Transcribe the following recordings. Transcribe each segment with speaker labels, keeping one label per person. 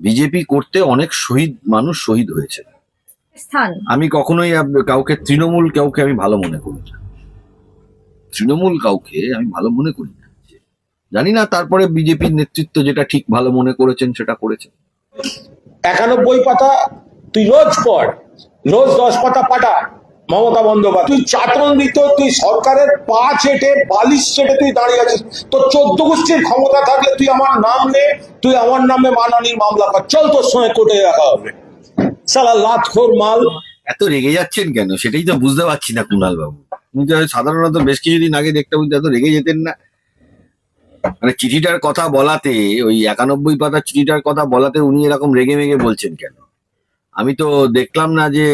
Speaker 1: BJP করতে অনেক মানুষ শহীদ হয়েছে।
Speaker 2: স্থান
Speaker 1: আমি কখনোই কাউকে কাউকে আমি ভালো মনে করি না। তৃণমূল কাউকে আমি ভালো মনে করি না। জানি না তারপরে বিজেপির নেতৃত্ব যেটা ঠিক ভালো মনে করেছেন সেটা করেছেন।
Speaker 3: 91 পাতা তুই রোজ পড়, রোজ 10 পাতা পাঠা। মমতা বন্দ্যোপাধ্যায় তুই চাটন দিত, তুই সরকারের পা চেটে বালিশ চেটে তুই দাঁড়িয়ে আছিস। তোর 14 গোষ্ঠীর ক্ষমতা থাকলে তুই আমার নাম নে, তুই আমার নামে মানহানির মামলা কর, চল তোর সঙ্গে কোর্টে দেখা হবে। সালা লাতখোর মাল।
Speaker 1: এত রেগে যাচ্ছেন কেন সেটাই তো বুঝতে পারছি না কুণাল বাবু। তুমি তো সাধারণত বেশ কিছুদিন আগে দেখতে বুঝতে এত রেগে যেতেন না। মানে চিঠিটার কথা বলাতে, ওই 91 পাতার চিঠিটার কথা বলাতে উনি এরকম রেগে মেগে বলছেন কেন? আমি তো দেখলাম না যে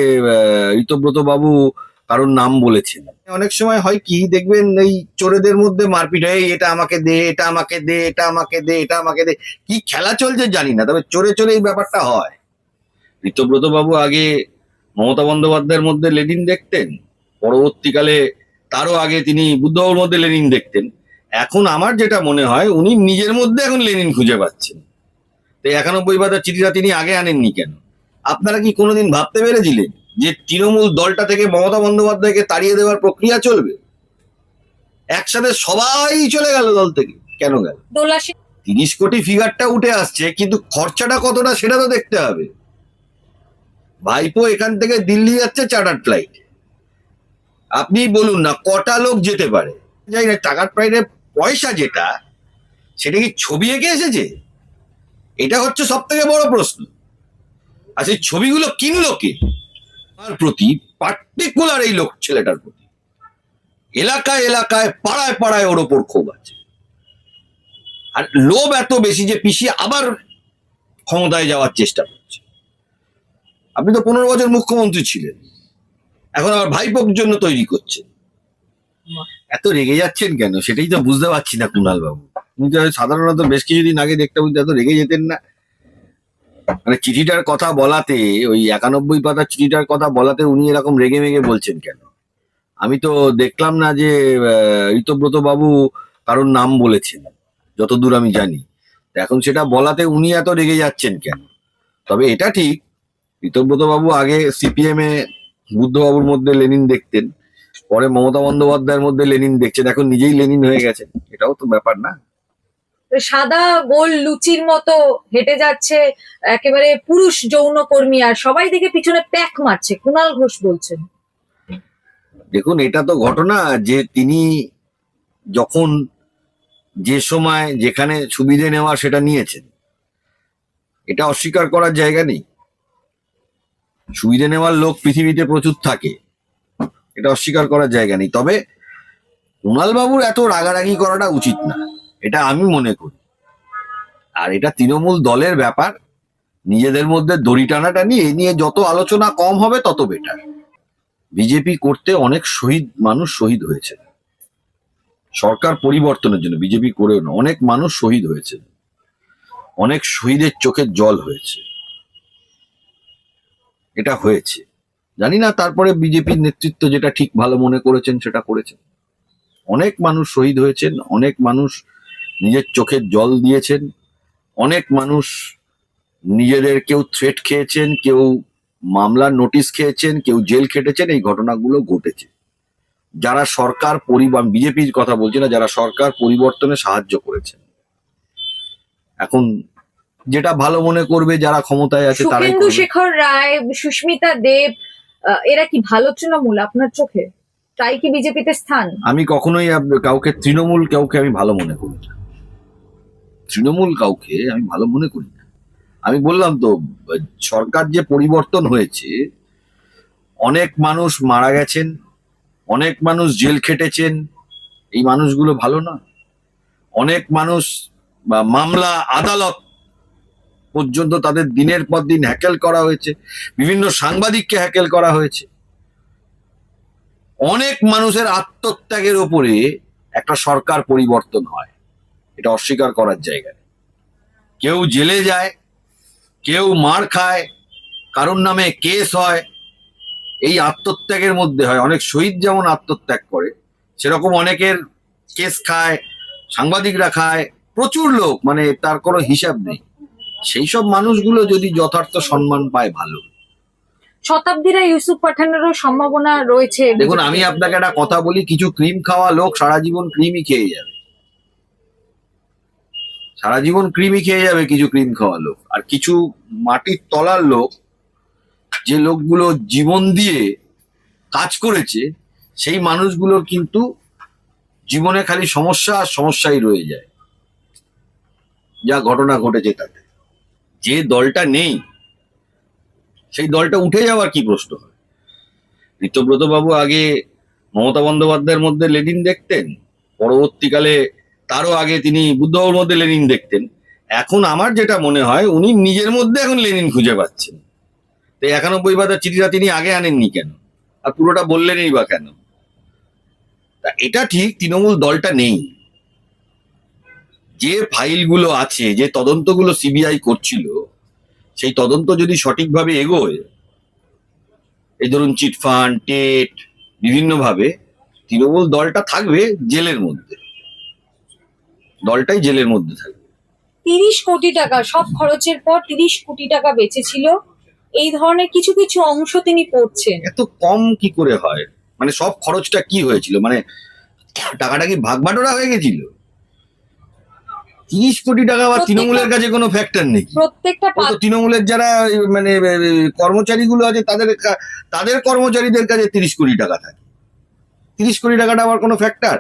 Speaker 1: ঋতব্রত বাবু কারোর নাম বলেছেন। অনেক সময় হয় কি দেখবেন, এই চোরেদের মধ্যে মারপিট হয়, এটা আমাকে দে, এটা আমাকে দে, এটা আমাকে দে, এটা আমাকে দে, কি খেলা চলছে জানি না, তবে চোরে চোরে এই ব্যাপারটা হয়। ঋতব্রত বাবু আগে মমতা বন্দ্যোপাধ্যায়ের মধ্যে লেনিন দেখতেন, পরবর্তীকালে তারও আগে তিনি বুদ্ধবাবুর মধ্যে লেনিন দেখতেন। এখন আমার যেটা মনে হয় উনি নিজের মধ্যে এখন লেনিন খুঁজে পাচ্ছেন। তো 91 পাতার চিঠিটা তিনি আগে আনেননি কেন? আপনারা কি কোনোদিন ভাবতে পেরেছিলেন যে তৃণমূল দলটা থেকে মমতা বন্দ্যোপাধ্যায়কে তাড়িয়ে দেওয়ার প্রক্রিয়া চলবে? একসাথে সবাই চলে গেল দল থেকে, কেন গেল? 30 কোটি ফিগারটা উঠে আসছে, কিন্তু খরচাটা কতটা সেটা তো দেখতে হবে। ভাইপো এখান থেকে দিল্লি যাচ্ছে চার্টার ফ্লাইট, আপনি বলুন না কটা লোক যেতে পারে? যাই না, চার্টার ফ্লাইটের পয়সা যেটা, সেটা কি ছবি এঁকে এসেছে? এটা হচ্ছে সব থেকে বড় প্রশ্ন। আর সেই ছবিগুলো কিনলো কে? তার প্রতি পার্টিকুলার এই লোক ছেলেটার প্রতি এলাকায় এলাকায় পাড়ায় পাড়ায় ওর ওপর ক্ষোভ আছে। আর লোভ এত বেশি যে পিসি আবার ক্ষমতায় যাওয়ার চেষ্টা করছে। আপনি তো 15 বছর মুখ্যমন্ত্রী ছিলেন, এখন আবার ভাইপোর জন্য তৈরি করছেন। এত রেগে যাচ্ছেন কেন সেটাই তো বুঝতে পারছি না কুণাল বাবু। তুমি তো সাধারণত বেশ কিছুদিন আগে দেখতে বুঝতে এত রেগে যেতেন না। মানে চিঠিটার কথা বলাতে, ওই 91 পাতার চিঠিটার কথা বলাতে উনি এরকম রেগে মেগে বলছেন কেন? আমি তো দেখলাম না যে ঋতব্রত বাবু কারোর নাম বলেছেন, যতদূর আমি জানি। এখন সেটা বলাতে উনি এত রেগে যাচ্ছেন কেন? তবে এটা ঠিক, ঋতব্রত বাবু আগে সিপিএম এ বুদ্ধবাবুর মধ্যে লেনিন দেখতেন, পরে মমতা বন্দ্যোপাধ্যায়ের মধ্যে লেনিন দেখছেন, এখন নিজেই লেনিন হয়ে গেছেন। এটাও তো ব্যাপার না?
Speaker 2: সাদা গোল লুচির মতো হেঁটে যাচ্ছে একেবারে পুরুষ যৌনকর্মী, আর সবাই দেখে পিছনে প্যাক মারছে, কুণাল ঘোষ বলছেন।
Speaker 1: দেখুন, এটা তো ঘটনা যে তিনি যখন যে সময় যেখানে সুবিধে নেওয়া সেটা নিয়েছেন, এটা অস্বীকার করার জায়গা নেই। সুবিধে নেওয়ার লোক পৃথিবীতে প্রচুর থাকে, এটা অস্বীকার করার জায়গা নেই। তবে কুণাল বাবুর এত রাগারাগি করাটা উচিত না, এটা আমি মনে করি। আর এটা তৃণমূল দলের ব্যাপার, নিজেদের মধ্যে দড়ি টানাটানি, এ নিয়ে যত আলোচনা কম হবে তত বেটার। বিজেপি করতে অনেক মানুষ শহীদ হয়েছে। সরকার পরিবর্তনের জন্য বিজেপি করেও না, অনেক মানুষ শহীদ হয়েছে, অনেক শহীদের চোখের জল হয়েছে। এটা হয়েছে, জানি না তারপরে বিজেপির নেতৃত্ব যেটা ঠিক ভালো মনে করেছেন সেটা করেছেন। অনেক মানুষ শহীদ হয়েছেন, অনেক মানুষ নিজের চোখের জল দিয়েছেন, অনেক মানুষ নিজেদের কেউ থ্রেট খেয়েছেন, কেউ মামলার নোটিশ খেয়েছেন, কেউ জেল খেটেছেন। এই ঘটনাগুলো ঘটেছে। যারা সরকার বিজেপির কথা বলছি না, যারা সরকার পরিবর্তনে সাহায্য করেছেন, এখন যেটা ভালো মনে করবে যারা ক্ষমতায় আছে তারাই
Speaker 2: সুখেন্দু
Speaker 1: করবে।
Speaker 2: শেখর রায়, সুস্মিতা দেব, এরা কি ভালো তৃণমূল আপনার চোখে? তাই কি বিজেপিতে স্থান?
Speaker 1: আমি কখনোই কাউকে আমি ভালো মনে করি না। তৃণমূল কাউকে আমি ভালো মনে করি না। আমি বললাম তো, সরকার যে পরিবর্তন হয়েছে, অনেক মানুষ মারা গেছেন, অনেক মানুষ জেল খেটেছেন, এই মানুষগুলো ভালো না? অনেক মানুষ মামলা আদালত পর্যন্ত তাদের দিনের পর দিন হ্যাকেল করা হয়েছে, বিভিন্ন সাংবাদিককে হ্যাকেল করা হয়েছে। অনেক মানুষের আত্মত্যাগের ওপরে একটা সরকার পরিবর্তন হয়, এটা অস্বীকার করার জায়গা নেই। কেউ জেলে যায়, কেউ মার খায়, কারোর নামে কেস হয়, এই আত্মত্যাগের মধ্যে হয়। অনেক শহীদ যেমন আত্মত্যাগ করে, সেরকম অনেকের কেস খায়, সাংবাদিকরা খায়, প্রচুর লোক, মানে তার কোনো হিসাব নেই। সেই সব মানুষগুলো যদি যথার্থ সম্মান পায় ভালো।
Speaker 2: শতাব্দীরা ইউসুফ পাঠানেরও সম্ভাবনা রয়েছে।
Speaker 1: দেখুন, আমি আপনাকে একটা কথা বলি, কিছু ক্রিম খাওয়া লোক সারা জীবন ক্রিমই খেয়ে যাবে, সারা জীবন ক্রিমই খেয়ে যাবে কিছু ক্রিম খাওয়া লোক। আর কিছু মাটির তলার লোক, যে লোকগুলো জীবন দিয়ে কাজ করেছে, সেই মানুষগুলোর কিন্তু জীবনে খালি সমস্যা আর সমস্যাই রয়ে যায়। যা ঘটনা ঘটেছে তাতে যে দলটা নেই, সেই দলটা উঠে যাওয়ার কি প্রশ্ন হয়? ঋতব্রত বাবু আগে মমতা বন্দ্যোপাধ্যায়ের মধ্যে লেনিন দেখতেন, পরবর্তীকালে তারও আগে তিনি বুদ্ধবাবুর মধ্যে লেনিন দেখতেন। এখন আমার যেটা মনে হয় উনি নিজের মধ্যে এখন লেনিন খুঁজে পাচ্ছেন। তো 91 পাতার চিঠিটা তিনি আগে আনেননি কেন, আর পুরোটা বললেনই বা কেন? তা এটা ঠিক, তৃণমূল দলটা নেই। যে ফাইলগুলো আছে, যে তদন্তগুলো সিবিআই করছিল, সেই তদন্ত যদি সঠিকভাবে এগোয়, এই ধরুন চিটফান্ড, টেট, বিভিন্নভাবে তৃণমূল দলটা থাকবে জেলের মধ্যে, দলটাই জেলের মধ্যে থাকবে।
Speaker 2: 30 কোটি টাকা সব খরচের পর 30 কোটি টাকা বেঁচেছিল, এই ধরনের কিছু কিছু অংশ তিনি পড়ছেন।
Speaker 1: এত কম কি করে হয়? মানে সব খরচটা কি হয়েছিল? মানে টাকাটা কি ভাগ বাটোয়ারা হয়ে গেছিল? 30 কোটি টাকা বা তৃণমূলের কাছে কোনো ফ্যাক্টর নেই।
Speaker 2: প্রত্যেকটা
Speaker 1: ও তো তৃণমূলের যারা মানে কর্মচারীগুলো আছে তাদের কর্মচারীদের কাছে 30 কোটি টাকা থাকে। 30 কোটি টাকাটা আবার কোনো ফ্যাক্টর?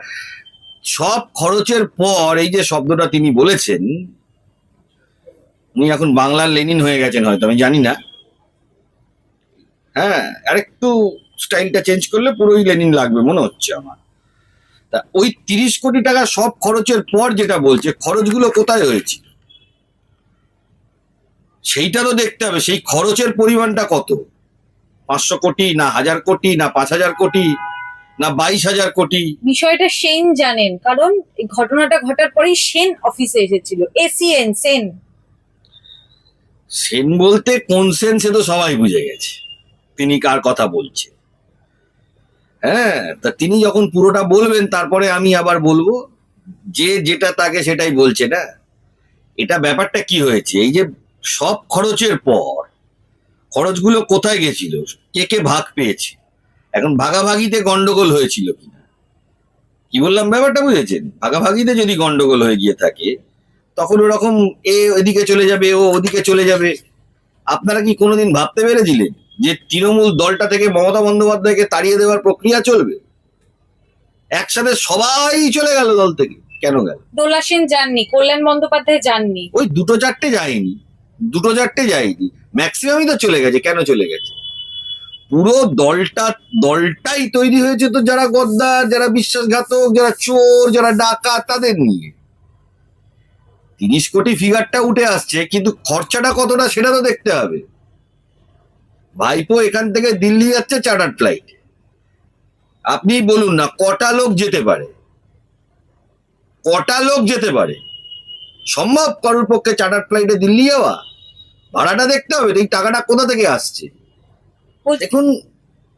Speaker 1: সব খরচের পর এই যে শব্দটা তিনি বলেছেন, উনি এখন বাংলার লেনিন হয়ে গেছেন হয়তো, আমি জানি না। হ্যাঁ, আরেকটু স্টাইলটা চেঞ্জ করলে পুরোই লেনিন লাগবে মনে হচ্ছে আমার। তা ওই 30 কোটি টাকা সব খরচের পর যেটা বলছে, খরচগুলো কোথায় হয়েছে সেইটা তো দেখতে হবে। সেই খরচের পরিমাণটা কত? 500 কোটি না 1000 কোটি না 5000 কোটি না 22,000 কোটি?
Speaker 2: বিষয়টা সেন জানেন, কারণ এই ঘটনাটা ঘটার পরেই সেন অফিসে এসেছিল। এসিএন সেন।
Speaker 1: সেন বলতে কোন সেন সে তো সবাই বুঝে গেছে তিনি কার কথা বলছেন। হ্যাঁ, তা তিনি যখন পুরোটা বলবেন তারপরে আমি আবার বলবো। যে যেটা তাকে সেটাই বলছে না। এটা ব্যাপারটা কি হয়েছে, এই যে সব খরচের পর খরচগুলো কোথায় গেছিল, কে কে ভাগ পেয়েছে, এখন ভাগাভাগিতে গন্ডগোল হয়েছিল কিনা? কি বললাম ব্যাপারটা বুঝেছেন? ভাগাভাগিতে যদি গন্ডগোল হয়ে গিয়ে থাকে, তখন ওরকম এ ওদিকে চলে যাবে, ও ওদিকে চলে যাবে। আপনারা কি কোনোদিন ভাবতে পেরেছিলেন যে তৃণমূল দলটা থেকে মমতা বন্দ্যোপাধ্যায়কে তাড়িয়ে দেওয়ার প্রক্রিয়া চলবে? একসাথে সবাই চলে গেল দল থেকে। কেন গেল?
Speaker 2: দোলা সেন যাননি, কল্যাণ বন্দ্যোপাধ্যায় যাননি।
Speaker 1: ওই দুটো চারটে যায়নি, ম্যাক্সিমামই তো চলে গেছে। কেন চলে গেছে? পুরো দলটাই তৈরি হয়েছে তো যারা গদ্দার, যারা বিশ্বাসঘাতক, যারা চোর, যারা ডাকাত, তাদের নিয়ে। 30 কোটি ফিগারটা উঠে আসছে, কিন্তু খরচাটা কতটা সেটা তো দেখতে হবে। ভাইপো এখান থেকে দিল্লি যাচ্ছে চার্টার ফ্লাইট, আপনি বলুন না কটা লোক যেতে পারে? সম্ভব কারোর পক্ষে চার্টার ফ্লাইটে দিল্লি যাওয়া? ভাড়াটা দেখতে হবে, এই টাকাটা কোথা থেকে আসছে। দেখুন,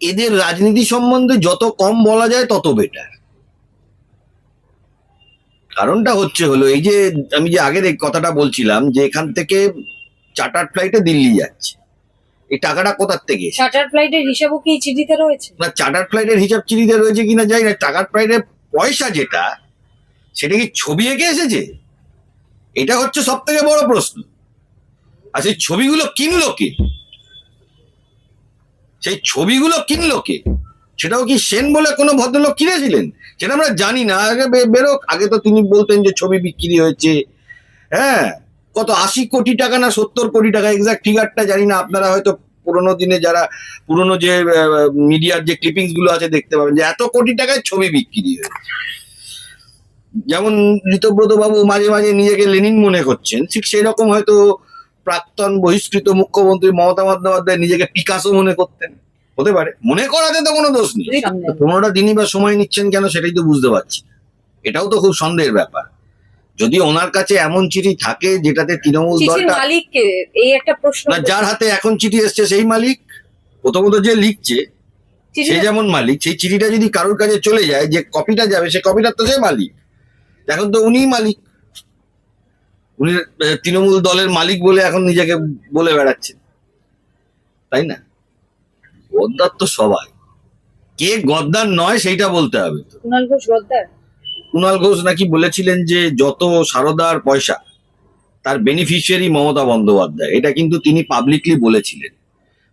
Speaker 1: এদের রাজনীতি সম্বন্ধে যত কম বলা যায় তত বেটার। কারণটা হলো এই যে আমি যে আগের এই কথাটা বলছিলাম, যে এখান থেকে চার্টার ফ্লাইটে দিল্লি যাচ্ছে, এই টাকাটা কোথার থেকে এসেছে?
Speaker 2: চার্টার ফ্লাইটের হিসাবও কি এই চিঠিতে রয়েছে?
Speaker 1: না, চার্টার ফ্লাইটের হিসাব চিঠিতে রয়েছে কিনা জানি না। চার্টার ফ্লাইটের পয়সা যেটা, সেটা কি ছবি এঁকে এসেছে? এটা হচ্ছে সব থেকে বড় প্রশ্ন। আর সেই ছবিগুলো কিনলো কে? সেটাও কি সেন বলে কোনো ভদ্রলোক কিনেছিলেন? সেটা আমরা জানি না। আগে বেরোক, আগে তো তিনি বলতেন যে ছবি বিক্রি হয়েছে। হ্যাঁ, কত 80 কোটি টাকা না 70 কোটি টাকা, এক্সাক্ট ফিগারটা জানি না। আপনারা হয়তো পুরোনো দিনে যারা পুরোনো যে মিডিয়ার যে ক্লিপিংস গুলো আছে দেখতে পাবেন যে এত কোটি টাকায় ছবি বিক্রি হয়েছে। যেমন ঋতব্রত বাবু মাঝে মাঝে নিজেকে লেনিন মনে করছেন, ঠিক সেই রকম হয়তো প্রাক্তন বহিষ্কৃত মুখ্যমন্ত্রী মমতা বন্দ্যোপাধ্যায় নিজেকে পিকাসো মনে করতেন। হতে পারে, মনে করাতে তো কোনো দোষ নেই। 15টা দিনই বা সময় নিচ্ছেন কেন সেটাই তো বুঝতে পারছি। এটাও তো খুব সন্দেহের ব্যাপার। যদি ওনার কাছে এমন চিঠি থাকে যেটাতে তৃণমূল দলটা,
Speaker 2: মালিককে এই একটা প্রশ্ন,
Speaker 1: না যার হাতে এখন চিঠি এসছে সেই মালিক, প্রথমত যে লিখছে সে যেমন মালিক, সেই চিঠিটা যদি কারোর কাছে চলে যায়, যে কপিটা যাবে সে কপিটার তো সে মালিক। এখন তো উনিই মালিক, উনি তৃণমূল দলের মালিক বলে এখন নিজেকে বলে বেড়াচ্ছেন, তাই না? গদ্দার তো সবাই, কে গদ্দার নয় সেইটা বলতে হবে তো।
Speaker 2: কুণাল ঘোষ গদ্দার?
Speaker 1: কুণাল ঘোষ নাকি বলেছিলেন যে যত সারদার পয়সা তার বেনিফিশিয়ারি মমতা বন্দ্যোপাধ্যায়, এটা কিন্তু তিনি পাবলিকলি বলেছিলেন।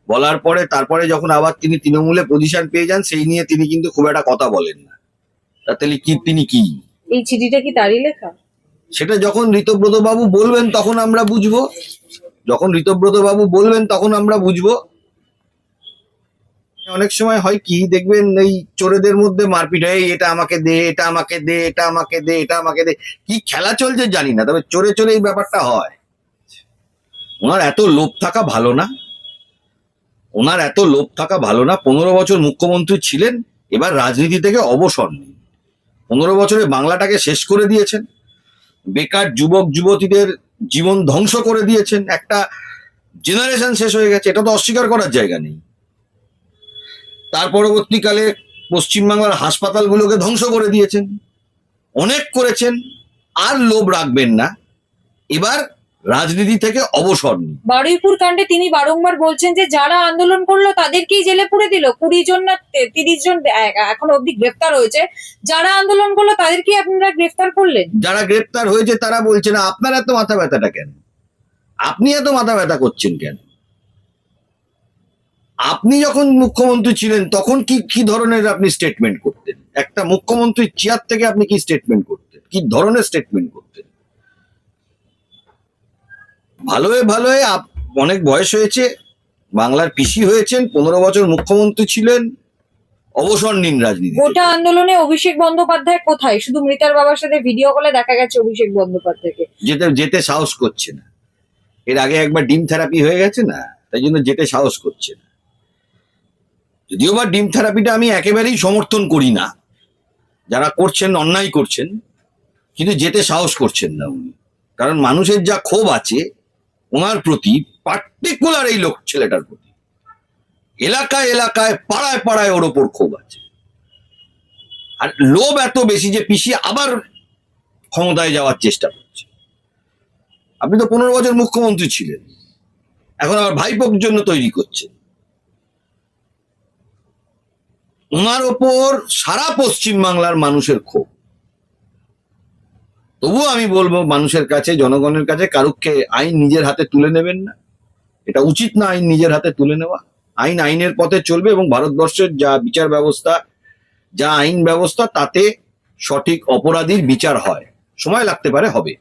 Speaker 1: বলার পরে তারপরে যখন আবার তিনি তৃণমূলে পজিশন পেয়ে যান, সেই নিয়ে তিনি কিন্তু খুব একটা কথা বলেন না। তাহলে কি তিনি কি,
Speaker 2: এই চিঠিটা কি তারই লেখা?
Speaker 1: সেটা যখন ঋতব্রত বাবু বলবেন তখন আমরা বুঝবো, যখন ঋতব্রত বাবু বলবেন তখন আমরা বুঝবো। অনেক সময় হয় কি দেখবেন, এই চোরেদের মধ্যে মারপিট হয়, এটা আমাকে দে, এটা আমাকে দে, এটা আমাকে দে, এটা আমাকে দে, কি খেলা চলছে জানি না, তবে চোরে চোরে এই ব্যাপারটা হয়। ওনার এত লোভ থাকা ভালো না, ওনার এত লোভ থাকা ভালো না। 15 বছর মুখ্যমন্ত্রী ছিলেন, এবার রাজনীতি থেকে অবসর নিন। 15 বছরে বাংলাটাকে শেষ করে দিয়েছেন, বেকার যুবক যুবতীদের জীবন ধ্বংস করে দিয়েছেন, একটা জেনারেশন শেষ হয়ে গেছে, এটা তো অস্বীকার করার জায়গা নেই। তার পরবর্তীকালে পশ্চিমবাংলার হাসপাতালগুলোকে ধ্বংস করে দিয়েছেন, অনেক করেছেন, আর লোভ রাখবেন না, এবার রাজনীতি থেকে অবসর নিন।
Speaker 2: বারুইপুর কাণ্ডে তিনি বারংবার বলছেন যে যারা আন্দোলন করলো তাদেরকেই জেলে পুরে দিল, 20 জন না 30 জন এখন অব্দি গ্রেফতার হয়েছে, যারা আন্দোলন করলো তাদেরকেই আপনারা গ্রেফতার করলেন।
Speaker 1: যারা গ্রেপ্তার হয়েছে তারা বলছে না, আপনার এত মাথা ব্যথাটা কেন, আপনি এত মাথা ব্যথা করছেন কেন? আপনি যখন মুখ্যমন্ত্রী ছিলেন তখন কি কি ধরনের আপনি স্টেটমেন্ট করতেন? একটা মুখ্যমন্ত্রীর চেয়ার থেকে আপনি কি স্টেটমেন্ট করতেন, কি ধরনের স্টেটমেন্ট করতেন? ভালোয় ভালোয় অনেক বয়স হয়েছে, বাংলার পিসি হয়েছেন, 15 বছর মুখ্যমন্ত্রী ছিলেন, অবসর নিন রাজনীতি থেকে।
Speaker 2: গোটা আন্দোলনে অভিষেক বন্দ্যোপাধ্যায় কোথায়? শুধু মৃতার বাবার সাথে ভিডিও কলে দেখা গেছে অভিষেক বন্দ্যোপাধ্যায়কে।
Speaker 1: যেতে যেতে সাহস করছে না, এর আগে একবার ডিম থেরাপি হয়ে গেছে না, তাই জন্য যেতে সাহস করছে না। যদিও বা ডিম থেরাপিটা আমি একেবারেই সমর্থন করি না, যারা করছেন অন্যায় করছেন, কিন্তু যেতে সাহস করছেন না উনি। কারণ মানুষের যা ক্ষোভ আছে ওনার প্রতি, পার্টিকুলার এই লোক ছেলেটার প্রতি, এলাকায় এলাকায় পাড়ায় পাড়ায় ওর ওপর ক্ষোভ আছে। আর লোভ এত বেশি যে পিসি আবার ক্ষমতায় যাওয়ার চেষ্টা করছে। আপনি তো 15 বছর মুখ্যমন্ত্রী ছিলেন, এখন আবার ভাইপোর জন্য তৈরি করছেন। ওনার ওপর সারা পশ্চিম বাংলার মানুষের ক্ষোভ। তবুও আমি বলবো মানুষের কাছে, জনগণের কাছে, কারুকে আইন নিজের হাতে তুলে নেবেন না, এটা উচিত না আইন নিজের হাতে তুলে নেওয়া। আইন আইনের পথে চলবে, এবং ভারতবর্ষের যা বিচার ব্যবস্থা, যা আইন ব্যবস্থা, তাতে সঠিক অপরাধীর বিচার হয়। সময় লাগতে পারে, হবে।